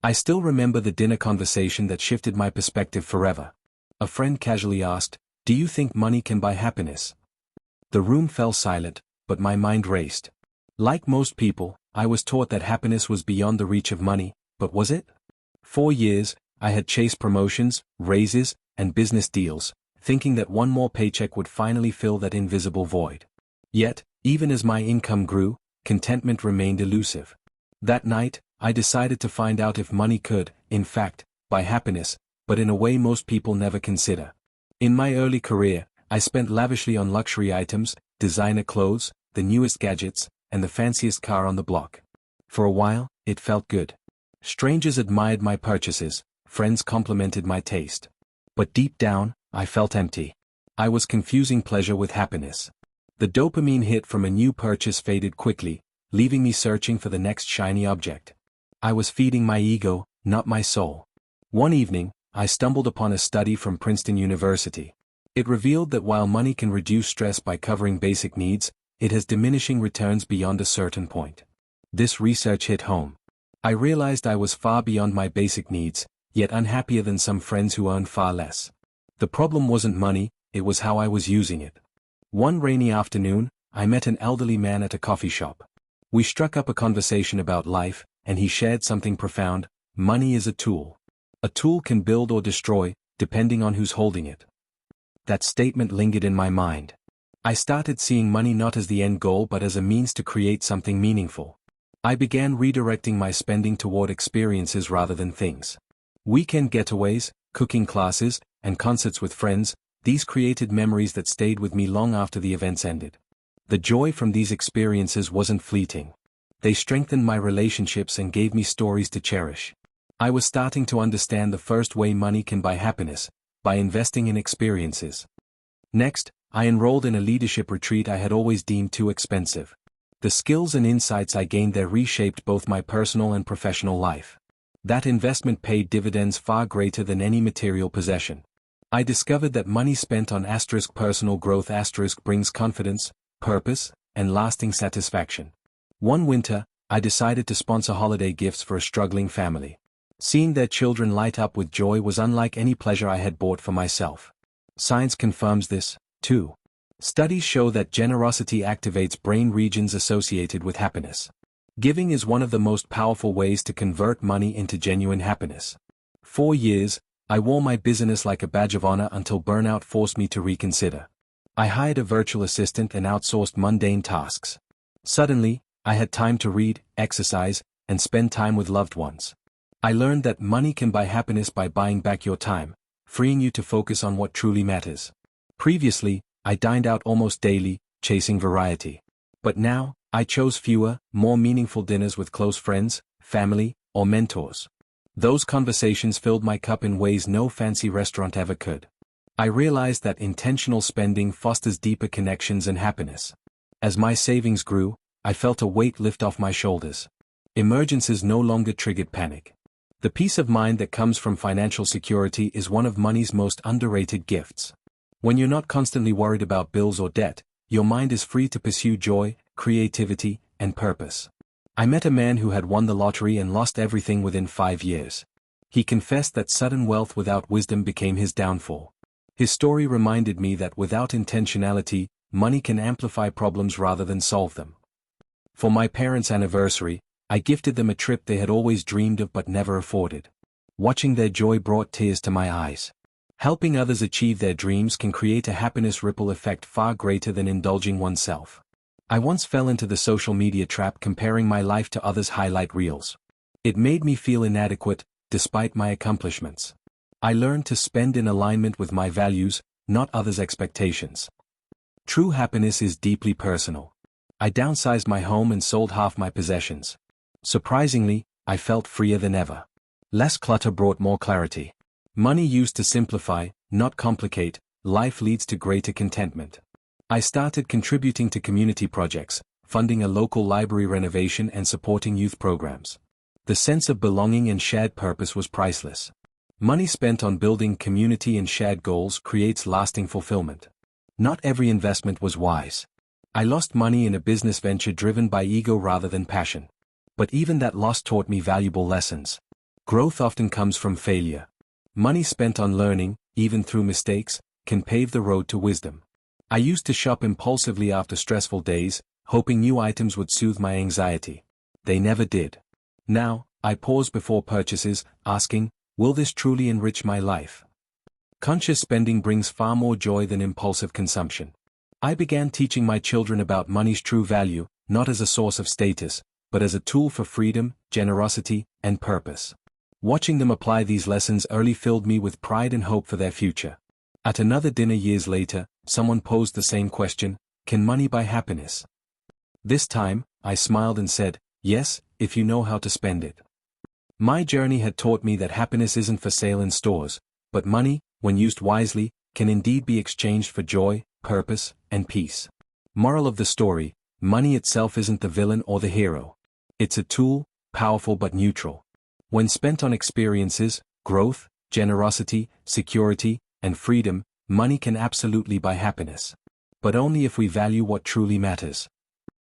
I still remember the dinner conversation that shifted my perspective forever. A friend casually asked, "Do you think money can buy happiness?" The room fell silent, but my mind raced. Like most people, I was taught that happiness was beyond the reach of money, but was it? For years, I had chased promotions, raises, and business deals, thinking that one more paycheck would finally fill that invisible void. Yet, even as my income grew, contentment remained elusive. That night, I decided to find out if money could, in fact, buy happiness, but in a way most people never consider. In my early career, I spent lavishly on luxury items, designer clothes, the newest gadgets, and the fanciest car on the block. For a while, it felt good. Strangers admired my purchases, friends complimented my taste. But deep down, I felt empty. I was confusing pleasure with happiness. The dopamine hit from a new purchase faded quickly, leaving me searching for the next shiny object. I was feeding my ego, not my soul. One evening, I stumbled upon a study from Princeton University. It revealed that while money can reduce stress by covering basic needs, it has diminishing returns beyond a certain point. This research hit home. I realized I was far beyond my basic needs, yet unhappier than some friends who earned far less. The problem wasn't money, it was how I was using it. One rainy afternoon, I met an elderly man at a coffee shop. We struck up a conversation about life, and he shared something profound: money is a tool. A tool can build or destroy, depending on who's holding it. That statement lingered in my mind. I started seeing money not as the end goal but as a means to create something meaningful. I began redirecting my spending toward experiences rather than things. Weekend getaways, cooking classes, and concerts with friends, these created memories that stayed with me long after the events ended. The joy from these experiences wasn't fleeting. They strengthened my relationships and gave me stories to cherish. I was starting to understand the first way money can buy happiness: by investing in experiences. Next, I enrolled in a leadership retreat I had always deemed too expensive. The skills and insights I gained there reshaped both my personal and professional life. That investment paid dividends far greater than any material possession. I discovered that money spent on personal growth brings confidence, purpose, and lasting satisfaction. One winter, I decided to sponsor holiday gifts for a struggling family. Seeing their children light up with joy was unlike any pleasure I had bought for myself. Science confirms this, too. Studies show that generosity activates brain regions associated with happiness. Giving is one of the most powerful ways to convert money into genuine happiness. For years, I wore my business like a badge of honor until burnout forced me to reconsider. I hired a virtual assistant and outsourced mundane tasks. Suddenly, I had time to read, exercise, and spend time with loved ones. I learned that money can buy happiness by buying back your time, freeing you to focus on what truly matters. Previously, I dined out almost daily, chasing variety. But now, I chose fewer, more meaningful dinners with close friends, family, or mentors. Those conversations filled my cup in ways no fancy restaurant ever could. I realized that intentional spending fosters deeper connections and happiness. As my savings grew, I felt a weight lift off my shoulders. Emergencies no longer triggered panic. The peace of mind that comes from financial security is one of money's most underrated gifts. When you're not constantly worried about bills or debt, your mind is free to pursue joy, creativity, and purpose. I met a man who had won the lottery and lost everything within 5 years. He confessed that sudden wealth without wisdom became his downfall. His story reminded me that without intentionality, money can amplify problems rather than solve them. For my parents' anniversary, I gifted them a trip they had always dreamed of but never afforded. Watching their joy brought tears to my eyes. Helping others achieve their dreams can create a happiness ripple effect far greater than indulging oneself. I once fell into the social media trap comparing my life to others' highlight reels. It made me feel inadequate, despite my accomplishments. I learned to spend in alignment with my values, not others' expectations. True happiness is deeply personal. I downsized my home and sold half my possessions. Surprisingly, I felt freer than ever. Less clutter brought more clarity. Money used to simplify, not complicate, life leads to greater contentment. I started contributing to community projects, funding a local library renovation and supporting youth programs. The sense of belonging and shared purpose was priceless. Money spent on building community and shared goals creates lasting fulfillment. Not every investment was wise. I lost money in a business venture driven by ego rather than passion. But even that loss taught me valuable lessons. Growth often comes from failure. Money spent on learning, even through mistakes, can pave the road to wisdom. I used to shop impulsively after stressful days, hoping new items would soothe my anxiety. They never did. Now, I pause before purchases, asking, will this truly enrich my life? Conscious spending brings far more joy than impulsive consumption. I began teaching my children about money's true value, not as a source of status, but as a tool for freedom, generosity, and purpose. Watching them apply these lessons early filled me with pride and hope for their future. At another dinner years later, someone posed the same question, can money buy happiness? This time, I smiled and said, yes, if you know how to spend it. My journey had taught me that happiness isn't for sale in stores, but money, when used wisely, can indeed be exchanged for joy, purpose, and peace. Moral of the story, money itself isn't the villain or the hero. It's a tool, powerful but neutral. When spent on experiences, growth, generosity, security, and freedom, money can absolutely buy happiness. But only if we value what truly matters.